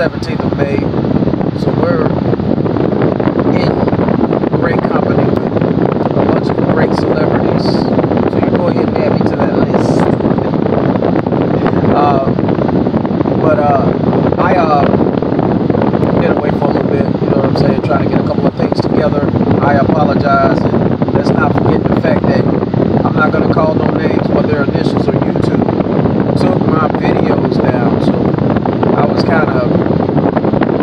17th of May. So we're in great company with a bunch of great celebrities. So you go ahead and add me to that list. I get away for a little bit, you know what I'm saying, trying to get a couple of things together. I apologize, and let's not forget the fact that I'm not going to call no names, but their initials are YouTube. Took my videos down, so I was kind of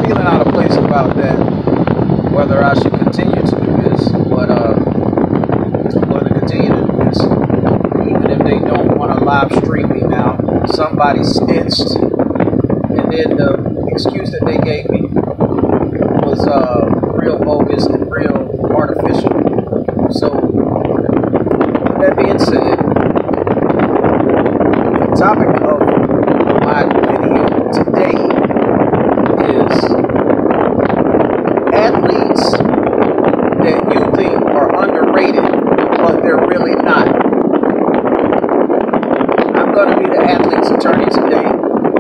feeling out of place about that, whether I should continue to do this, but I'm going to continue to do this, even if they don't want to live stream me now. Somebody snitched, and then the excuse that they gave me was real bogus and real artificial. So, with that being said, the topic of my video today is athletes that you think are underrated, but they're really not. I'm going to be the athlete's attorney today.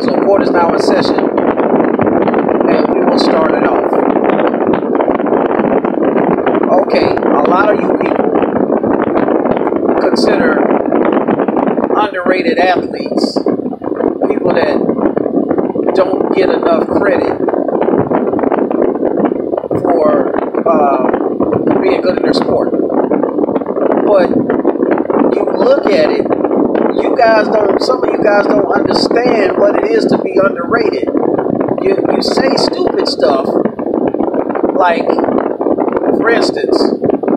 So court is now in session, and we will start it off. Okay, a lot of you people consider underrated athletes people that don't get enough credit for being good in their sport. But you look at it, some of you guys don't understand what it is to be underrated. You say stupid stuff like, for instance,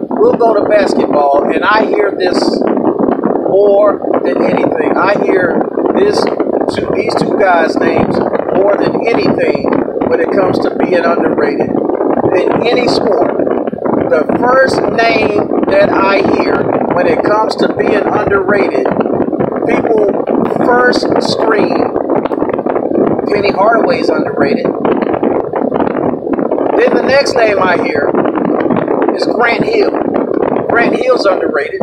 we'll go to basketball and I hear this more than anything. I hear these two guys' names more than anything when it comes to being underrated. In any sport, the first name that I hear when it comes to being underrated, people first scream, Penny Hardaway's underrated. Then the next name I hear is Grant Hill. Grant Hill's underrated.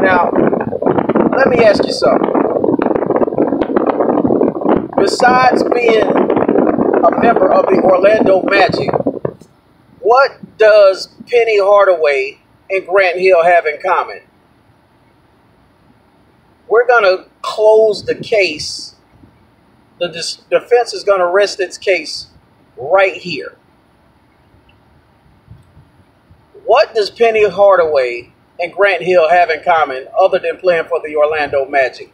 Now, let me ask you something. Besides being a member of the Orlando Magic, what does Penny Hardaway and Grant Hill have in common? We're going to close the case. The defense is going to rest its case right here. What does Penny Hardaway and Grant Hill have in common other than playing for the Orlando Magic?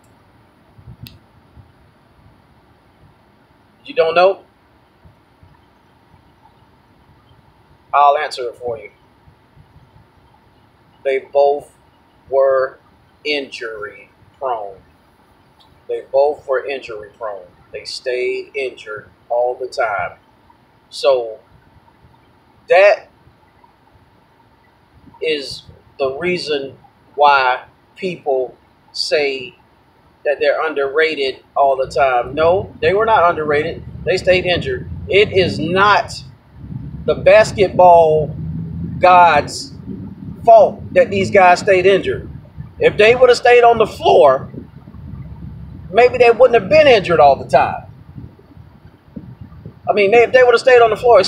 You don't know? I'll answer it for you. They both were injury prone. They both were injury prone. They stayed injured all the time. So that is the reason why people say that they're underrated all the time. No, they were not underrated. They stayed injured. It is not the basketball gods' fault that these guys stayed injured. If they would have stayed on the floor, maybe they wouldn't have been injured all the time. I mean, if they would have stayed on the floor,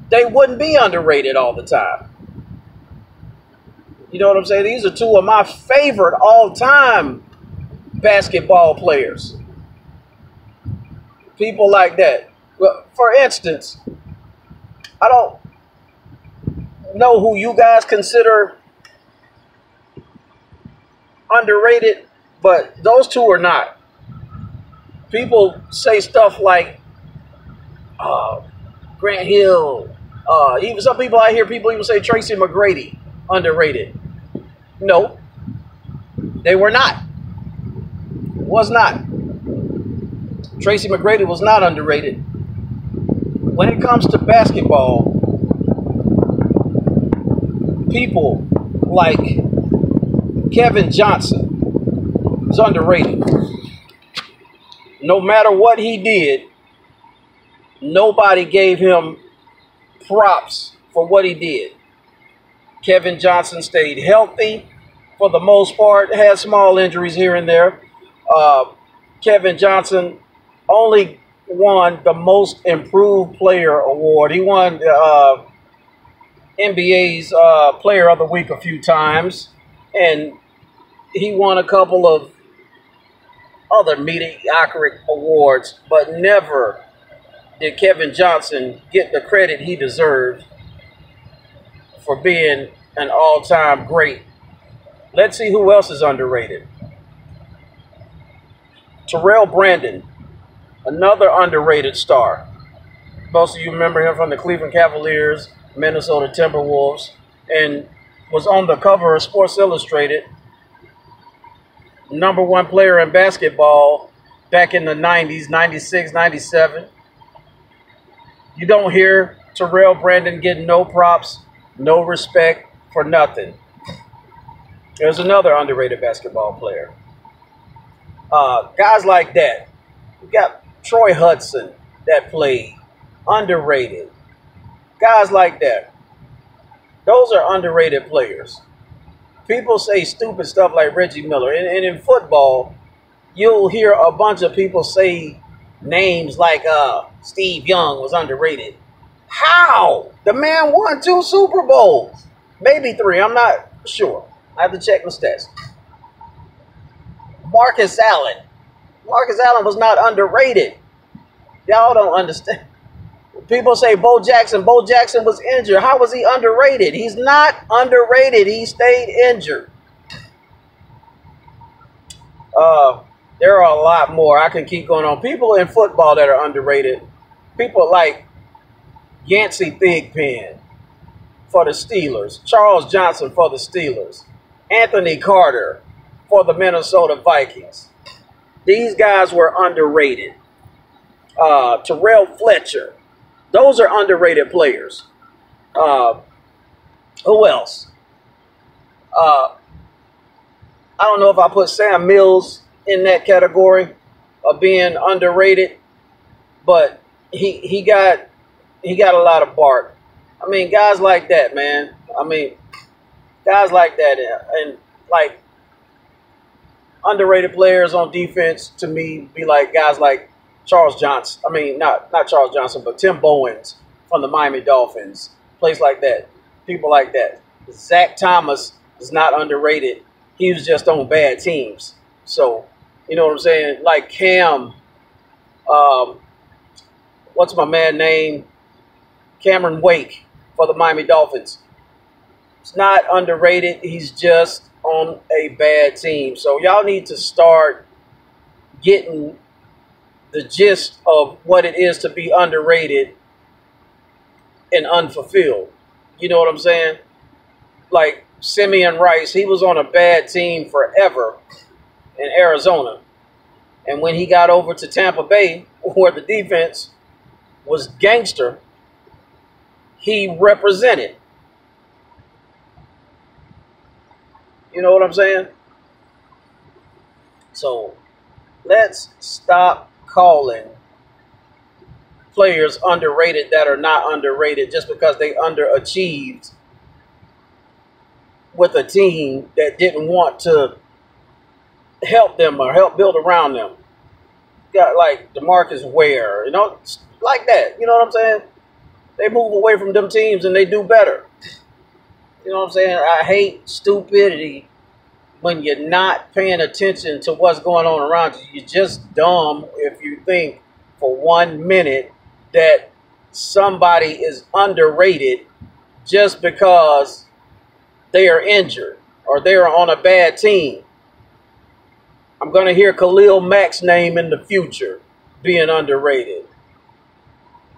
they wouldn't be underrated all the time. You know what I'm saying? These are two of my favorite all-time basketball players. People like that. Well, for instance, I don't know who you guys consider underrated, but those two are not. People say stuff like Grant Hill. Even some people I hear people even say Tracy Mcgrady underrated. No, they were not. Was not. Tracy Mcgrady was not underrated. When it comes to basketball, people like Kevin Johnson was underrated. No matter what he did, nobody gave him props for what he did. Kevin Johnson stayed healthy for the most part, had small injuries here and there. Kevin Johnson only won the Most Improved Player award. He won NBA's Player of the Week a few times, and he won a couple of other mediocre awards, but never did Kevin Johnson get the credit he deserved for being an all-time great. Let's see who else is underrated. Terrell Brandon, another underrated star. Most of you remember him from the Cleveland Cavaliers, Minnesota Timberwolves, and was on the cover of Sports Illustrated. #1 player in basketball back in the 90s, 96, 97. You don't hear Terrell Brandon getting no props, no respect for nothing. There's another underrated basketball player. Guys like that. You got Troy Hudson that played. Underrated. Guys like that. Those are underrated players. People say stupid stuff like Reggie Miller. And in football, you'll hear a bunch of people say names like Steve Young was underrated. How? The man won 2 Super Bowls. Maybe 3. I'm not sure. I have to check my stats. Marcus Allen. Marcus Allen was not underrated. Y'all don't understand. People say Bo Jackson. Bo Jackson was injured. How was he underrated? He's not underrated. He stayed injured. There are a lot more. I can keep going on. People in football that are underrated. People like Yancey Thigpen for the Steelers. Charles Johnson for the Steelers. Anthony Carter for the Minnesota Vikings. These guys were underrated. Terrell Fletcher. Those are underrated players. Who else? I don't know if I put Sam Mills in that category of being underrated, but he got a lot of bark. I mean, guys like that, man. I mean, guys like that, and like underrated players on defense to me be like guys like Charles Johnson. I mean, not Charles Johnson, but Tim Bowens from the Miami Dolphins. Place like that. People like that. Zach Thomas is not underrated. He was just on bad teams. So, you know what I'm saying? Like Cam, what's my man name? Cameron Wake for the Miami Dolphins. It's not underrated. He's just on a bad team. So y'all need to start getting the gist of what it is to be underrated and unfulfilled. You know what I'm saying? Like Simeon Rice, he was on a bad team forever in Arizona. And when he got over to Tampa Bay, where the defense was gangster, he represented. You know what I'm saying? So let's stop calling players underrated that are not underrated just because they underachieved with a team that didn't want to help them or help build around them. Got like DeMarcus Ware, you know, like that. You know what I'm saying? They move away from them teams and they do better. You know what I'm saying? I hate stupidity when you're not paying attention to what's going on around you. You're just dumb if you think for 1 minute that somebody is underrated just because they are injured or they are on a bad team. I'm going to hear Khalil Mack's name in the future being underrated.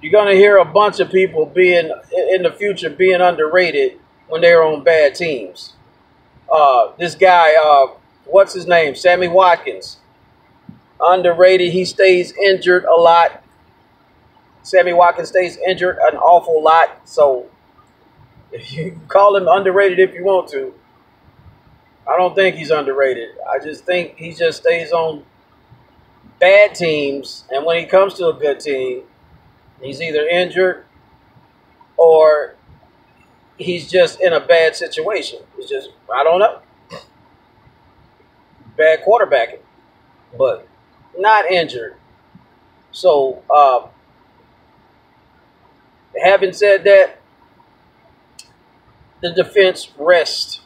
You're going to hear a bunch of people being in the future being underrated when they're on bad teams. This guy, what's his name? Sammy Watkins. Underrated. He stays injured a lot. Sammy Watkins stays injured an awful lot. So you call him underrated if you want to. I don't think he's underrated. I just think he just stays on bad teams. And when he comes to a good team, he's either injured or he's just in a bad situation. It's just, I don't know. Bad quarterbacking. But not injured. So, having said that, the defense rests